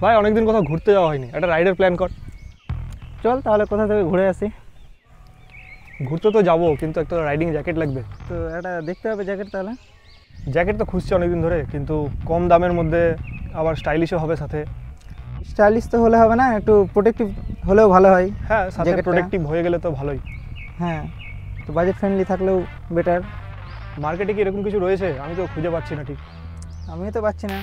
ভাই অনেকদিন কোথাও ঘুরতে যাওয়া হয়নি, একটা রাইডের প্ল্যান কর। চল তাহলে কোথা থেকে ঘুরে আসি। ঘুরতে তো যাবো, কিন্তু একটা রাইডিং জ্যাকেট লাগবে। তো একটা দেখতে হবে জ্যাকেট। তাহলে জ্যাকেট তো খুঁজছি অনেকদিন ধরে, কিন্তু কম দামের মধ্যে আবার স্টাইলিশও হবে সাথে। স্টাইলিশ তো হলে হবে না, একটু প্রোটেক্টিভ হলেও ভালো হয়। হ্যাঁ, সাথে জ্যাকেটটা প্রোটেক্টিভ হয়ে গেলে তো ভালোই। হ্যাঁ, তো বাজেট ফ্রেন্ডলি থাকলেও বেটার। মার্কেটে কি এরকম কিছু রয়েছে? আমি তো খুঁজে পাচ্ছি না ঠিক। আমিও তো পাচ্ছি না।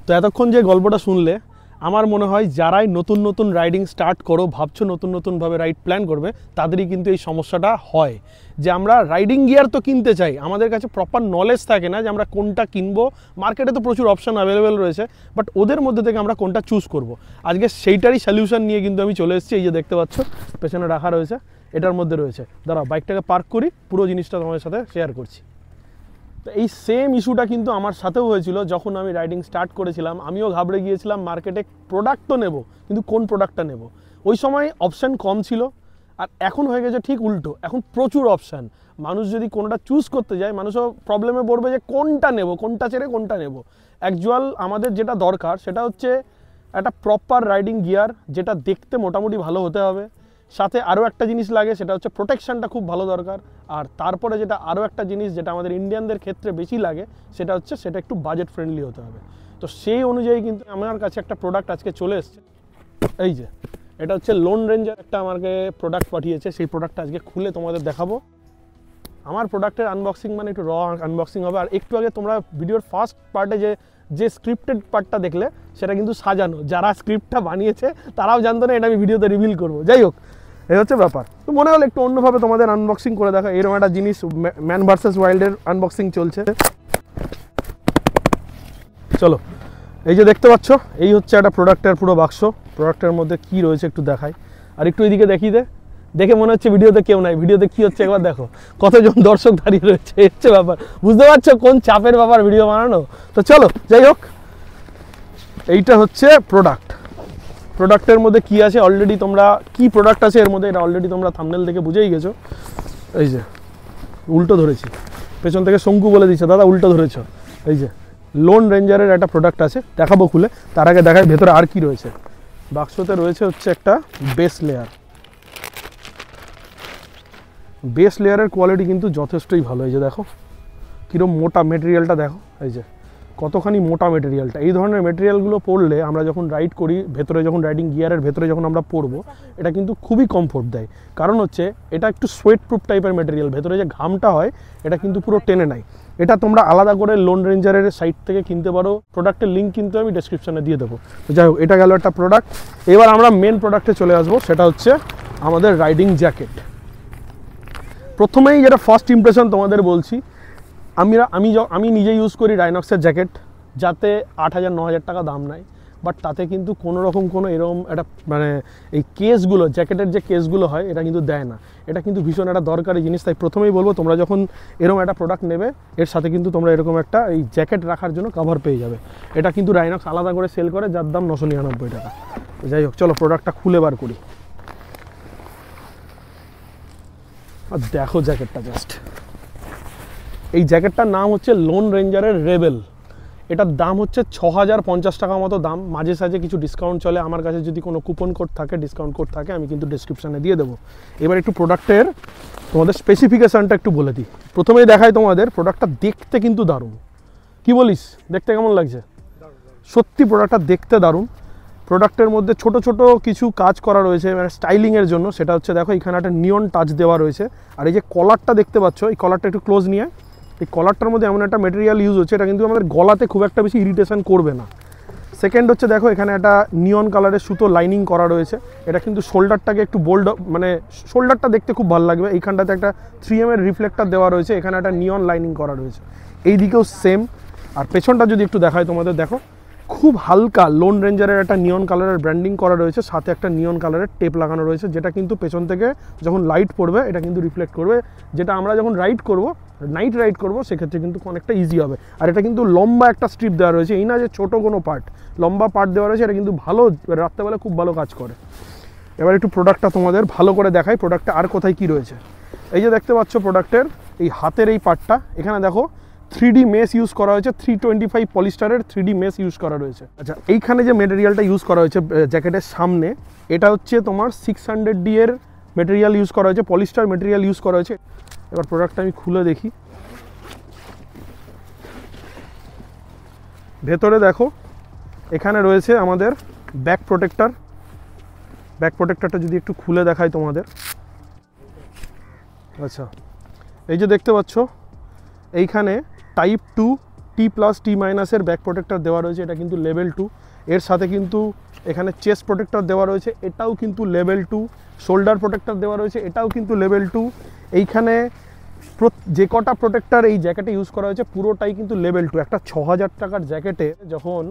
তো এতক্ষণ যে গল্পটা শুনলে, আমার মনে হয় যারাই নতুন নতুন রাইডিং স্টার্ট করো, ভাবছো নতুন নতুনভাবে রাইড প্ল্যান করবে, তাদেরই কিন্তু এই সমস্যাটা হয় যে আমরা রাইডিং গিয়ার তো কিনতে চাই, আমাদের কাছে প্রপার নলেজ থাকে না যে আমরা কোনটা কিনবো। মার্কেটে তো প্রচুর অপশান অ্যাভেলেবেল রয়েছে, বাট ওদের মধ্যে থেকে আমরা কোনটা চুজ করব। আজকে সেইটারই সলিউশন নিয়ে কিন্তু আমি চলে এসেছি। এই যে দেখতে পাচ্ছ পেছনে রাখা রয়েছে, এটার মধ্যে রয়েছে। দাঁড়াও বাইকটাকে পার্ক করি, পুরো জিনিসটা তোমাদের সাথে শেয়ার করছি। তো এই সেম ইস্যুটা কিন্তু আমার সাথেও হয়েছিল যখন আমি রাইডিং স্টার্ট করেছিলাম। আমিও ঘাবড়ে গিয়েছিলাম, মার্কেটে প্রোডাক্ট তো নেব, কিন্তু কোন প্রোডাক্টটা নেব। ওই সময় অপশান কম ছিল, আর এখন হয়ে গেছে ঠিক উল্টো। এখন প্রচুর অপশান। মানুষ যদি কোনোটা চুজ করতে যায়, মানুষও প্রবলেমে পড়বে যে কোনটা নেব, কোনটা ছেড়ে কোনটা নেব। অ্যাকচুয়াল আমাদের যেটা দরকার সেটা হচ্ছে একটা প্রপার রাইডিং গিয়ার, যেটা দেখতে মোটামুটি ভালো হতে হবে। সাথে আরও একটা জিনিস লাগে, সেটা হচ্ছে প্রোটেকশানটা খুব ভালো দরকার। আর তারপরে যেটা আরও একটা জিনিস যেটা আমাদের ইন্ডিয়ানদের ক্ষেত্রে বেশি লাগে, সেটা হচ্ছে সেটা একটু বাজেট ফ্রেন্ডলি হতে হবে। তো সেই অনুযায়ী কিন্তু আমার কাছে একটা প্রোডাক্ট আজকে চলে এসছে। এই যে এটা হচ্ছে লোন রেঞ্জার একটা আমাকে প্রোডাক্ট পাঠিয়েছে। সেই প্রোডাক্টটা আজকে খুলে তোমাদের দেখাবো। আমার প্রোডাক্টের আনবক্সিং মানে একটু র আনবক্সিং হবে। আর একটু আগে তোমরা ভিডিওর ফার্স্ট পার্টে যে স্ক্রিপ্টেড পার্টটা দেখলে, সেটা কিন্তু সাজানো। যারা স্ক্রিপ্টটা বানিয়েছে তারাও জানতো না এটা আমি ভিডিওতে রিভিল করবো। যাই হোক, এই হচ্ছে ব্যাপার। তো মনে হলো একটু অন্যভাবে তোমাদের আনবক্সিং করে দেখা। এরকম একটা জিনিস ম্যান ভার্সেস ওয়াইল্ডের আনবক্সিং চলছে। চলো, এই যে দেখতে পাচ্ছ, এই হচ্ছে একটা প্রোডাক্টের পুরো বাক্স। প্রোডাক্টের মধ্যে কি রয়েছে একটু দেখাই। আর একটু এদিকে দেখিয়ে দে। দেখে মনে হচ্ছে ভিডিওতে কেউ নাই। ভিডিওতে কি হচ্ছে একবার দেখো, কতজন দর্শক দাঁড়িয়ে রয়েছে। এই হচ্ছে ব্যাপার। বুঝতে পারছো কোন চাপের ব্যাপার ভিডিও বানানো? তো চলো, যাই হোক, এইটা হচ্ছে প্রোডাক্টের মধ্যে কি আছে অলরেডি তোমরা, কি প্রোডাক্ট আছে এর মধ্যে, এটা অলরেডি তোমরা থাম্বনেল দেখে বুঝেই গেছো। এই যে উল্টো ধরেছি, পেছন থেকে শঙ্কু বলে দিচ্ছে দাদা উল্টো ধরেছ। এই যে লোন রেঞ্জারের একটা প্রোডাক্ট আছে, দেখাবো খুলে। তার আগে দেখায় ভেতরে আর কি রয়েছে। বাক্সতে রয়েছে হচ্ছে একটা বেস লেয়ার। বেস লেয়ারের কোয়ালিটি কিন্তু যথেষ্টই ভালো। এই যে দেখো কীরকম মোটা মেটেরিয়ালটা, দেখো এই যে কতখানি মোটা মেটেরিয়ালটা। এই ধরনের মেটেরিয়ালগুলো পরলে আমরা যখন রাইড করি, ভেতরে যখন রাইডিং গিয়ারের ভেতরে যখন আমরা পরবো, এটা কিন্তু খুবই কমফোর্ট দেয়। কারণ হচ্ছে এটা একটু সোয়েট প্রুফ টাইপের মেটেরিয়াল। ভেতরে যে ঘামটা হয় এটা কিন্তু পুরো টেনে নেয়। এটা তোমরা আলাদা করে লোন রেঞ্জারের সাইট থেকে কিনতে পারো। প্রোডাক্টের লিঙ্ক কিন্তু আমি ডেসক্রিপশানে দিয়ে দেবো। তো যাই হোক, এটা গেল একটা প্রোডাক্ট। এবার আমরা মেন প্রোডাক্টে চলে আসবো, সেটা হচ্ছে আমাদের রাইডিং জ্যাকেট। প্রথমেই যেটা ফার্স্ট ইমপ্রেশন তোমাদের বলছি, আমি নিজে ইউজ করি রাইনক্সের জ্যাকেট, যাতে 8,000-9,000 টাকা দাম নেয়। বাট তাতে কিন্তু কোনো রকম কোনো এরকম একটা মানে এই কেসগুলো, জ্যাকেটের যে কেসগুলো হয়, এটা কিন্তু দেয় না। এটা কিন্তু ভীষণ একটা দরকারি জিনিস। তাই প্রথমেই বলবো, তোমরা যখন এরকম একটা প্রোডাক্ট নেবে, এর সাথে কিন্তু তোমরা এরকম একটা এই জ্যাকেট রাখার জন্য কভার পেয়ে যাবে। এটা কিন্তু রাইনক্স আলাদা করে সেল করে, যার দাম 999 টাকা। যাই হোক, চলো প্রোডাক্টটা খুলে বার করি। আর দেখো জ্যাকেটটা জাস্ট, এই জ্যাকেটটার নাম হচ্ছে লোন রেঞ্জারের রেবেল। এটার দাম হচ্ছে 6,050 টাকা মতো দাম। মাঝে সাঝে কিছু ডিসকাউন্ট চলে। আমার কাছে যদি কোনো কুপন কোড থাকে, ডিসকাউন্ট কোড থাকে, আমি কিন্তু ডেসক্রিপশানে দিয়ে দেবো। এবার একটু প্রোডাক্টের তোমাদের স্পেসিফিকেশানটা একটু বলে দিই। প্রথমেই দেখাই তোমাদের, প্রোডাক্টটা দেখতে কিন্তু দারুণ। কি বলিস, দেখতে কেমন লাগছে? সত্যি প্রোডাক্টটা দেখতে দারুণ। প্রোডাক্টের মধ্যে ছোট ছোট কিছু কাজ করা রয়েছে মানে স্টাইলিংয়ের জন্য। সেটা হচ্ছে দেখো, এখানে একটা নিয়ন টাচ দেওয়া রয়েছে। আর এই যে কলারটা দেখতে পাচ্ছ, এই কলারটা একটু ক্লোজ নিয়ে, এই কলারটার মধ্যে এমন একটা মেটেরিয়াল ইউজ হচ্ছে, এটা কিন্তু আমাদের গলাতে খুব একটা বেশি ইরিটেশন করবে না। সেকেন্ড হচ্ছে দেখো, এখানে একটা নিয়ন কালারের সুতো লাইনিং করা রয়েছে। এটা কিন্তু শোল্ডারটাকে একটু বোল্ড, মানে শোল্ডারটা দেখতে খুব ভালো লাগবে। এইখানটাতে একটা 3M এর রিফ্লেক্টার দেওয়া রয়েছে। এখানে একটা নিয়ন লাইনিং করা রয়েছে। এই দিকেও সেম। আর পেছনটা যদি একটু দেখায় তোমাদের, দেখো খুব হালকা লোন রেঞ্জারের একটা নিয়ন কালারের ব্র্যান্ডিং করা রয়েছে, সাথে একটা নিয়ন কালারের টেপ লাগানো রয়েছে, যেটা কিন্তু পেছন থেকে যখন লাইট পড়বে এটা কিন্তু রিফ্লেক্ট করবে, যেটা আমরা যখন রাইড করব, নাইট রাইড করব, সেক্ষেত্রে কিন্তু অনেকটা ইজি হবে। আর এটা কিন্তু লম্বা একটা স্ট্রিপ দেওয়া রয়েছে, এই না যে ছোটো কোনো পার্ট, লম্বা পার্ট দেওয়া রয়েছে, এটা কিন্তু ভালো, রাত্রেবেলা খুব ভালো কাজ করে। এবার একটু প্রোডাক্টটা তোমাদের ভালো করে দেখাই, প্রোডাক্টটা আর কোথায় কি রয়েছে। এই যে দেখতে পাচ্ছ প্রোডাক্টের এই হাতের এই পার্টটা, এখানে দেখো 3D মেস ইউজ করা হয়েছে, 325 পলিস্টারের 3D মেস ইউজ করা রয়েছে। আচ্ছা, এইখানে যে মেটেরিয়ালটা ইউজ করা হয়েছে জ্যাকেটের সামনে, এটা হচ্ছে তোমার 600D এর মেটেরিয়াল ইউজ করা হয়েছে, পলিস্টার মেটেরিয়াল ইউজ করা হয়েছে। এবার প্রোডাক্টটা আমি খুলে দেখি। ভেতরে দেখো এখানে রয়েছে আমাদের ব্যাক প্রোটেক্টর। ব্যাক প্রোটেক্টরটা যদি একটু খুলে দেখাই তোমাদের। আচ্ছা, এই যে দেখতে পাচ্ছ এইখানে টাইপ 2 T+T- এর ব্যাক প্রোটেক্টর দেওয়া রয়েছে, এটা কিন্তু লেভেল 2। এর সাথে কিন্তু এখানে চেস্ট প্রোটেক্টর দেওয়া রয়েছে, এটাও কিন্তু লেভেল 2। শোল্ডার প্রোটেক্টর দেওয়া রয়েছে, এটাও কিন্তু লেভেল 2। এইখানে যে কটা প্রোটেক্টর এই জ্যাকেটে ইউজ করা হয়েছে পুরোটাই কিন্তু লেভেল 2। একটা 6000 টাকার জ্যাকেটে যখন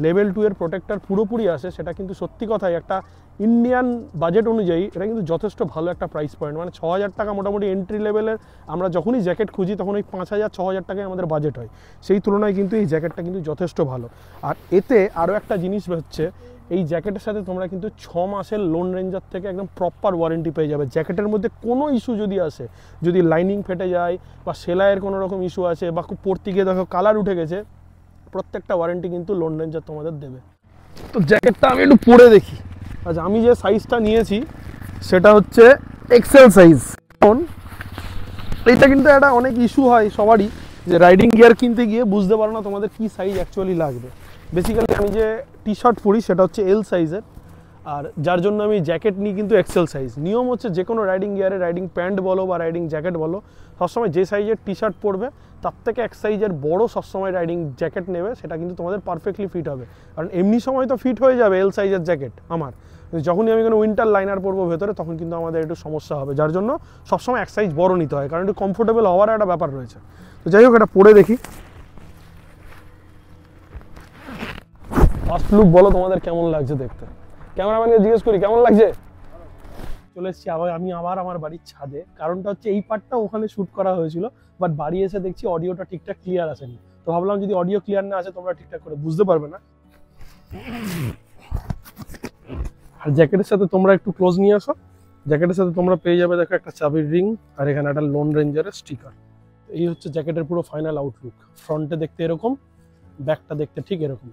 লেভেল 2 এর প্রোটেক্টর পুরোপুরি আসে, সেটা কিন্তু সত্যি কথাই একটা ইন্ডিয়ান বাজেট অনুযায়ী এটা কিন্তু যথেষ্ট ভালো একটা প্রাইস পয়েন্ট। মানে 6000 টাকা মোটামুটি এন্ট্রি লেভেলের, আমরা যখনই জ্যাকেট খুঁজি তখন ওই 5000-6000 টাকায় আমাদের বাজেট হয়, সেই তুলনায় কিন্তু এই জ্যাকেটটা কিন্তু যথেষ্ট ভালো। আর এতে আরও একটা জিনিস হচ্ছে, এই জ্যাকেটের সাথে তোমরা কিন্তু 6 মাসের লোন রেঞ্জার থেকে একদম প্রপার ওয়ারেন্টি পেয়ে যাবে। জ্যাকেটের মধ্যে কোনো ইস্যু যদি আসে, যদি লাইনিং ফেটে যায় বা সেলাইয়ের কোনো রকম ইস্যু আছে বা খুব পরতে গিয়ে দেখো কালার উঠে গেছে, প্রত্যেকটা ওয়ারেন্টি কিন্তু লোন রেঞ্জার তোমাদের দেবে। তো জ্যাকেটটা আমি একটু পরে দেখি। আচ্ছা, আমি যে সাইজটা নিয়েছি সেটা হচ্ছে এক্সেল সাইজ। এখন এইটা কিন্তু একটা অনেক ইস্যু হয় সবারই, যে রাইডিং গিয়ার কিনতে গিয়ে বুঝতে পারো না তোমাদের কি সাইজ অ্যাকচুয়ালি লাগবে। বেসিক্যালি আমি যে টি শার্ট পরি সেটা হচ্ছে এল সাইজের, আর যার জন্য আমি জ্যাকেট নিই কিন্তু এক্সেল সাইজ। নিয়ম হচ্ছে যে কোনো রাইডিং গিয়ারে, রাইডিং প্যান্ট বলো বা রাইডিং জ্যাকেট বলো, সবসময় যে সাইজের টি শার্ট পরবে তার থেকে এক সাইজের বড় সবসময় রাইডিং জ্যাকেট নেবে, সেটা কিন্তু তোমাদের পারফেক্টলি ফিট হবে। কারণ এমনি সময় তো ফিট হয়ে যাবে এল সাইজের জ্যাকেট আমার, যখনই আমি কোনো উইন্টার লাইনার পরবো ভেতরে তখন কিন্তু আমাদের একটু সমস্যা হবে, যার জন্য সবসময় এক সাইজ বড় নিতে হয়, কারণ একটু কমফোর্টেবল হওয়ার একটা ব্যাপার রয়েছে। তো যাই হোক, এটা পরে দেখি। ফার্স্ট লুক বলো তোমাদের কেমন লাগছে দেখতে, ক্যামেরাম্যানকে জিজ্ঞেস করি কেমন লাগছে। চলে এসেছি আমি আবার আমার বাড়ির ছাদে, কারণটা হচ্ছে এই পার্টটা ওখানে শ্যুট করা হয়েছিল, বাট বাড়ি এসে দেখছি অডিওটা ঠিকঠাক ক্লিয়ার আসেনি। তো ভাবলাম যদি অডিও ক্লিয়ার না আসে তোমরা ঠিকঠাক করে বুঝতে পারবে না। আর জ্যাকেটের সাথে তোমরা একটু ক্লোজ নিয়ে আসো। জ্যাকেটের সাথে তোমরা পেয়ে যাবে দেখো একটা চাবির রিং, আর এখানে একটা লোন রেঞ্জারের স্টিকার। এই হচ্ছে জ্যাকেটের পুরো ফাইনাল আউটলুক। ফ্রন্টে দেখতে এরকম, ব্যাকটা দেখতে ঠিক এরকম।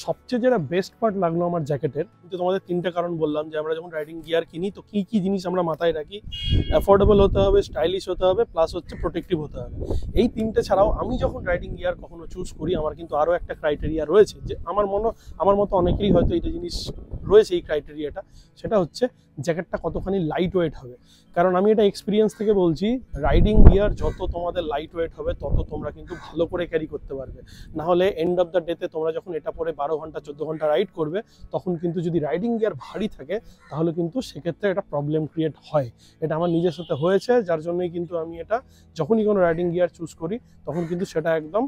সবচেয়ে যেটা বেস্ট পার্ট লাগলো আমার জ্যাকেটের, কিন্তু তোমাদের 3টে কারণ বললাম যে আমরা যখন রাইডিং গিয়ার কিনি তো কি কি জিনিস আমরা মাথায় রাখি। অ্যাফোর্ডেবল হতে হবে, স্টাইলিশ হতে হবে, প্লাস হচ্ছে প্রোটেক্টিভ হতে হবে। এই 3টে ছাড়াও আমি যখন রাইডিং গিয়ার কখনো চুজ করি, আমার কিন্তু আরও একটা ক্রাইটেরিয়া রয়েছে, যে আমার মতো অনেকেরই হয়তো এইটা জিনিস রয়েছে, এই ক্রাইটেরিয়াটা। সেটা হচ্ছে জ্যাকেটটা কতখানি লাইট ওয়েট হবে। কারণ আমি এটা এক্সপিরিয়েন্স থেকে বলছি, রাইডিং গিয়ার যত তোমাদের লাইট ওয়েট হবে তত তোমরা কিন্তু ভালো করে ক্যারি করতে পারবে। না হলে এন্ড অফ দ্য ডেতে তোমরা যখন এটা পরে 12 ঘন্টা 14 ঘন্টা রাইড করবে, তখন কিন্তু যদি রাইডিং গিয়ার ভারী থাকে তাহলে কিন্তু সেক্ষেত্রে এটা প্রবলেম ক্রিয়েট হয়। এটা আমার নিজের সাথে হয়েছে, যার জন্যই কিন্তু আমি এটা যখনই কোনো রাইডিং গিয়ার চুজ করি তখন কিন্তু সেটা একদম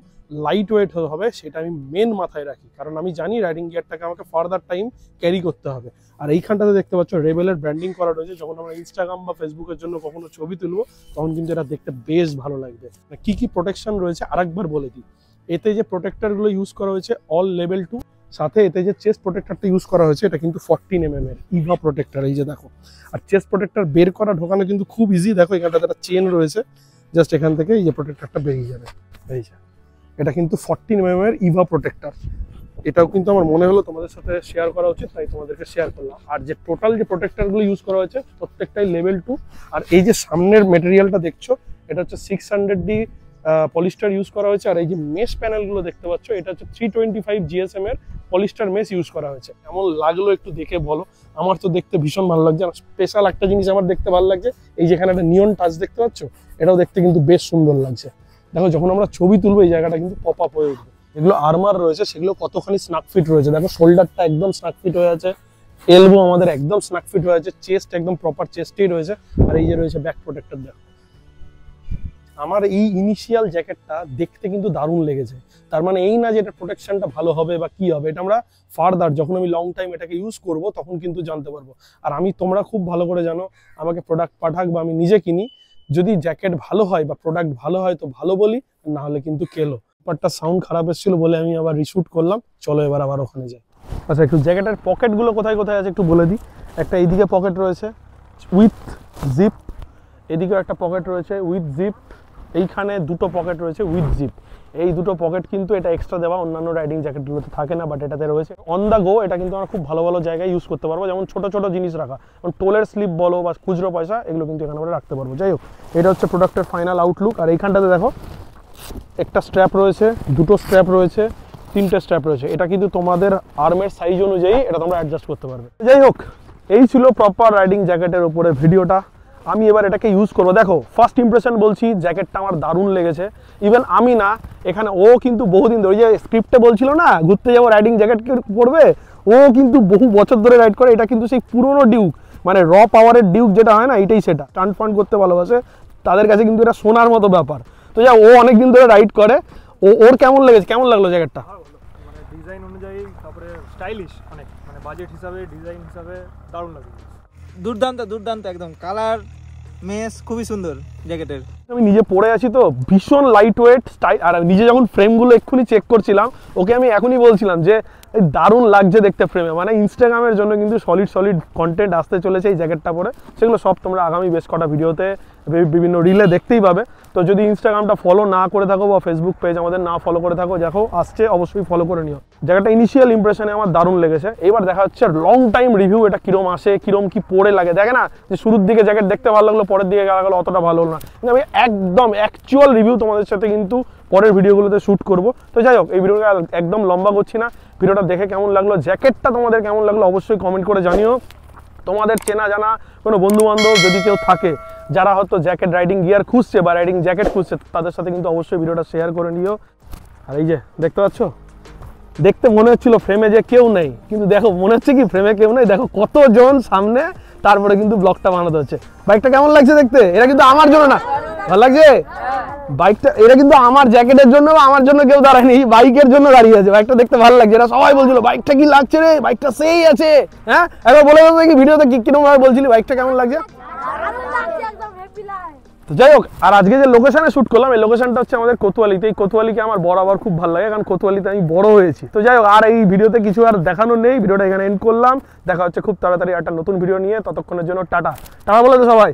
লাইট ওয়েট হবে, সেটা আমি মেন মাথায় রাখি। কারণ আমি জানি রাইডিং গিয়ারটাকে আমাকে ফার্দার টাইম ক্যারি করতে হবে। আর এইখানটাতে দেখতে পাচ্ছ রেবেলের ব্র্যান্ডিং করা রয়েছে। যখন আমরা ইনস্টাগ্রাম বা ফেসবুকের জন্য কখনো ছবি তুলবো তখন কিন্তু এটা দেখতে বেশ ভালো লাগবে। কি কি প্রোটেকশন রয়েছে আরেকবার বলে দিই। এতে যে প্রোটেক্টরগুলো ইউজ করা হয়েছে অল লেভেল 2, সাথে এতে যে চেস্ট প্রোটেক্টরটা ইউজ করা হয়েছে এটা কিন্তু 14mm এর ইভা প্রোটেক্টর। এই যে দেখো, আর চেস্ট প্রোটেক্টর বের করা ঢোকানো কিন্তু খুব ইজি। দেখো এখানটাতে একটা চেন রয়েছে, জাস্ট এখান থেকে এই যে প্রোটেক্টরটা বেরিয়ে যাবে। এই যে এটা কিন্তু 14mm এর ইভা প্রোটেক্টর। এটাও কিন্তু আমার মনে হলো তোমাদের সাথে শেয়ার করা উচিত, তাই তোমাদেরকে শেয়ার করলাম। আর যে টোটাল যে প্রোটেক্টরগুলো ইউজ করা হয়েছে প্রত্যেকটাই লেভেল 2। আর এই যে সামনের মেটেরিয়ালটা দেখছো এটা হচ্ছে 600D পলিস্টার ইউজ করা হয়েছে। আর এই যে মেশ প্যানেলগুলো দেখতে পাচ্ছ এটা হচ্ছে 325 GSM এর পলিস্টার মেশ ইউজ করা হয়েছে। কেমন লাগলো একটু দেখে বলো। আমার তো দেখতে ভীষণ ভালো লাগছে। আর স্পেশাল একটা জিনিস আমার দেখতে ভালো লাগছে, এই যেখানে একটা নিয়ন টাচ দেখতে পাচ্ছ, এটাও দেখতে কিন্তু বেশ সুন্দর লাগছে। দেখো যখন আমরা ছবি তুলবো এই জায়গাটা কিন্তু পপ আপ হয়ে উঠবে। এগুলো আর্মার রয়েছে, সেগুলো কতখানি স্নাক ফিট রয়েছে। দেখো শোল্ডারটা একদম স্নাক ফিট হয়ে আছে, এলবো আমাদের একদম স্নাক ফিট হয়ে আছে, চেস্ট একদম প্রপার চেস্টেই রয়েছে। আর এই যে রয়েছে ব্যাক প্রোটেক্টর, দেখো আমার এই ইনিশিয়াল জ্যাকেটটা দেখতে কিন্তু দারুণ লেগেছে। তার মানে এই না যে এটা প্রোটেকশনটা ভালো হবে বা কি হবে, এটা আমরা ফার্দার যখন আমি লং টাইম এটাকে ইউজ করব তখন কিন্তু জানতে পারবো। আর আমি, তোমরা খুব ভালো করে জানো, আমাকে প্রোডাক্ট পাঠাক বা আমি নিজে কিনি, যদি জ্যাকেট ভালো হয় বা প্রোডাক্ট ভালো হয় তো ভালো বলি, না হলে কিন্তু কেলো। ব্যাপারটা সাউন্ড খারাপ এসেছিল বলে আমি আবার রিশুট করলাম। চলো এবার আবার ওখানে যাই। আচ্ছা, একটু জ্যাকেটের পকেটগুলো কোথায় কোথায় আছে একটু বলে দিই। একটা এইদিকে পকেট রয়েছে উইথ জিপ, এদিকেও একটা পকেট রয়েছে উইথ জিপ, এইখানে দুটো পকেট রয়েছে উইথ জিপ। এই দুটো পকেট কিন্তু এটা এক্সট্রা দেওয়া, অন্যান্য রাইডিং জ্যাকেটগুলোতে থাকে না, বাট এটাতে রয়েছে। অন দ্য গো এটা কিন্তু আমরা খুব ভালো ভালো জায়গায় ইউজ করতে পারবো, যেমন ছোটো ছোটো জিনিস রাখা, যেমন টোলের স্লিপ বলো বা খুচরো পয়সা, এগুলো কিন্তু এখানে আমরা রাখতে পারবো। যাই হোক, এটা হচ্ছে প্রোডাক্টের ফাইনাল আউটলুক। আর এইখানটাতে দেখো একটা স্ট্র্যাপ রয়েছে, দুটো স্ট্র্যাপ রয়েছে, তিনটে স্ট্র্যাপ রয়েছে। এটা কিন্তু তোমাদের আর্মের সাইজ অনুযায়ী এটা তোমরা অ্যাডজাস্ট করতে পারবে। যাই হোক, এই ছিল প্রপার রাইডিং জ্যাকেটের উপরে ভিডিওটা। আমি এবার এটাকে ইউজ করবো। দেখো, ফার্স্ট ইমপ্রেশন বলছি, জ্যাকেটটা আমার দারুণ লেগেছে। ইভেন আমি না, এখানে ও কিন্তু বহুদিন ধরে, ওই যে স্ক্রিপ্টে বলছিল না ঘুরতে যাবো রাইডিং জ্যাকেট পরবে, ও কিন্তু বহু বছর ধরে রাইড করে। এটা কিন্তু সেই পুরোনো ডিউক, মানে র পাওয়ারের ডিউক যেটা হয় না, এটাই সেটা। স্টান্ট ফান্ড করতে ভালোবাসে, তাদের কাছে কিন্তু এটা সোনার মতো ব্যাপার। তো যা, ও অনেকদিন ধরে রাইড করে। ওর কেমন লেগেছে, কেমন লাগলো জ্যাকেটটা? মানে ডিজাইন অনুযায়ী, তারপরে স্টাইলিশ অনেক, মানে বাজেট হিসাবে, ডিজাইন হিসাবে দারুণ লাগে। দুর্দান্ত দুর্দান্ত একদম, কালার মেস খুবই সুন্দর জ্যাকেটের। আমি নিজে পরে আছি তো, ভীষণ লাইট ওয়েট স্টাইল। আর নিজে যখন ফ্রেমগুলো এক্ষুনি চেক করছিলাম, ওকে আমি এখনই বলছিলাম যে দারুণ লাগছে দেখতে ফ্রেমে। মানে ইনস্টাগ্রামের জন্য কিন্তু সলিড কন্টেন্ট আসতে চলেছে এই জ্যাকেটটা পরে। সেগুলো সব তোমরা আগামী বেশ কটা ভিডিওতে, বিভিন্ন রিলে দেখতেই পাবে। তো যদি ইনস্টাগ্রামটা ফলো না করে থাকো বা ফেসবুক পেজ আমাদের না ফলো করে থাকো, দেখো আসছে, অবশ্যই ফলো করে নিও। জ্যাকেটটা ইনিশিয়াল ইমপ্রেশনে আমার দারুণ লেগেছে। এবার দেখা হচ্ছে লং টাইম রিভিউ, এটা কিরম আসে, কিরম কি পরে লাগে। দেখে না যে শুরুর দিকে জ্যাকেট দেখতে ভালো লাগলো, পরের দিকে গেলো অতটা ভালো হলো না। কিন্তু আমি একদম অ্যাকচুয়াল রিভিউ তোমাদের সাথে কিন্তু পরের ভিডিওগুলোতে শ্যুট করব। তো যাই হোক, এই ভিডিওটা একদম লম্বা করছি না। ভিডিওটা দেখে কেমন লাগলো, জ্যাকেটটা তোমাদের কেমন লাগলো অবশ্যই কমেন্ট করে জানিও। তোমাদের চেনা জানা কোনো বন্ধু বান্ধব যদি কেউ থাকে যারা হয়তো জ্যাকেট রাইডিং গিয়ার খুঁজছে বা রাইডিং জ্যাকেট খুঁজছে, তাদের সাথে কিন্তু অবশ্যই ভিডিওটা শেয়ার করে নিও। আর এই যে দেখতে পাচ্ছ, দেখতে মনে হচ্ছিল ফ্রেমে যে কেউ নেই, কিন্তু দেখো মনে হচ্ছে কি ফ্রেমে কেউ নেই। দেখো কতজন সামনে, তারপরে কিন্তু ব্লগটা বানাতে হচ্ছে। বাইকটা কেমন লাগছে দেখতে? এটা কিন্তু আমার জন্য না, ভালো লাগছে বাইকটা, এটা কিন্তু আমার জ্যাকেটের জন্য বা আমার জন্য কেউ দাঁড়ায়নি, বাইকের জন্য দাঁড়িয়ে আছে। বাইকটা দেখতে ভালো লাগছে। এরা সবাই বলছিল বাইকটা কি লাগছে রে, বাইকটা সেই আছে। হ্যাঁ, একবার বলে দেবো কি ভিডিওতে কিরকম ভাবে বলছিলি বাইকটা কেমন লাগছে। তো যাই হোক, আর আজকে যে লোকেশনে শ্যুট করলাম, এই লোকেশনটা হচ্ছে আমাদের কোতোয়ালিতে। এই কোতোয়ালিকে আমার বরাবর খুব ভালো লাগে, কারণ কোতোয়ালিতে আমি বড় হয়েছি। তো যাই হোক, আর এই ভিডিওতে কিছু আর দেখানো নেই, ভিডিওটা এখানে এন্ড করলাম। দেখা হচ্ছে খুব তাড়াতাড়ি একটা নতুন ভিডিও নিয়ে, ততক্ষণের জন্য টাটা। টাটা বলে তো সবাই।